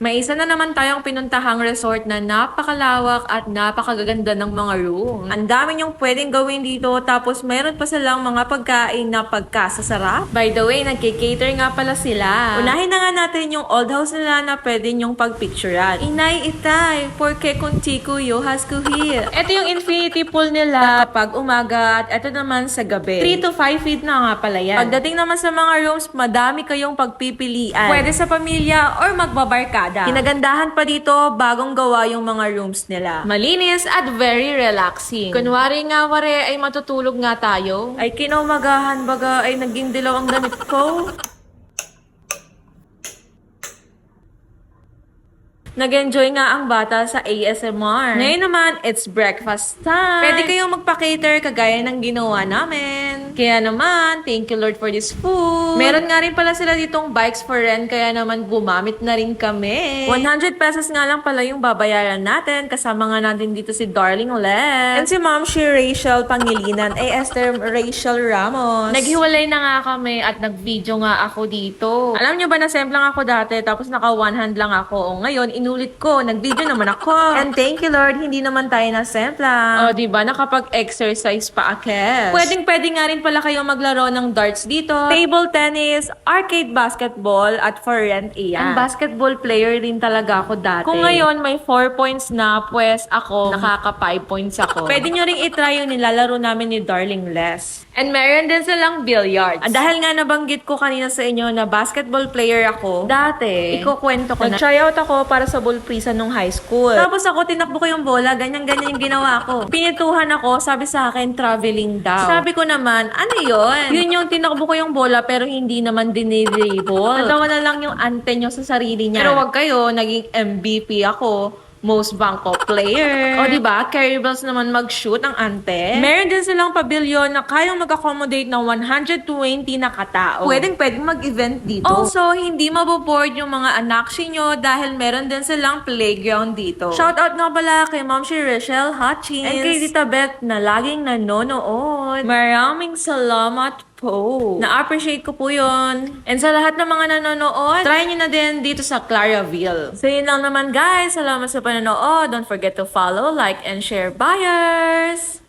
May isa na naman tayong pinuntahang resort na napakalawak at napakaganda ng mga room. Ang dami niyong pwedeng gawin dito, tapos meron pa silang mga pagkain na pagkasasarap. By the way, nagkikater nga pala sila. Unahin na nga natin yung old house nila na pwede niyong pagpicturean. Inay itay, porque contigo yo has kuhil. Ito yung infinity pool nila kapag umaga at ito naman sa gabi. 3 to 5 feet na nga pala yan. Pagdating naman sa mga rooms, madami kayong pagpipilian. Pwede sa pamilya or magbabarkada. Kinagandahan pa dito, bagong gawa yung mga rooms nila. Malinis at very relaxing. Kunwari nga ware ay matutulog nga tayo. Ay kinumagahan baga ay naging dilaw ang damit ko. Nag-enjoy nga ang bata sa ASMR. Ngayon naman, it's breakfast time. Pwede kayong magpa-cater kagaya ng ginawa namin. Kaya naman, thank you Lord for this food. Meron nga rin pala sila ditong bikes for rent, kaya naman gumamit na rin kami. 100 pesos nga lang pala yung babayaran natin. Kasama nga natin dito si Darling Les. And si Ma'am si Rachel Pangilinan, ay Esther Rachel Ramos. Naghiwalay na nga kami at nag-video nga ako dito. Alam nyo ba na same lang ako dati, tapos naka one hand lang ako. O ngayon, inulit ko, nag-video naman ako. And thank you Lord, hindi naman tayo na-sempla. O diba, nakapag-exercise pa akes. Pwedeng-pwede nga rin pala kayo maglaro ng darts dito. Table tennis, arcade basketball, at for rent iyan. Ang basketball player rin talaga ako dati. Kung ngayon may 4 points na, pues ako, nakaka 5 points ako. Pwede nyo rin itry yung nilalaro namin ni Darling Les. And meron din silang billiards. Dahil nga nabanggit ko kanina sa inyo na basketball player ako, dati, ikukwento ko na, nag-tryout ako para sa Bulprisa nung high school. Tapos ako, tinakbo ko yung bola, ganyan-ganyan yung ginawa ko. Pinituhan ako, sabi sa akin, traveling daw. Sabi ko naman, ano yun? Yun yung tinakbo ko yung bola pero hindi naman dinidribble. Natawa na lang yung ante nyo sa sarili niya. Pero wag kayo, naging MVP ako. Most bangko player. O diba, Carrie Bells naman mag-shoot ang ante. Meron din silang pabilyon na kayang mag-accommodate ng 120 na katao. Pwedeng mag-event dito. Also, hindi maboboard yung mga anakshi nyo dahil meron din silang playground dito. Shoutout nga pala kay Ma'am si Rachel Hutchins and kay Tita Beth na laging nanonood. Maraming salamat po. Na-appreciate ko po yun. And sa lahat ng mga nanonood, try nyo na din dito sa Claraville. So yun lang naman guys. Salamat sa panonood. Don't forget to follow, like, and share. Buyers!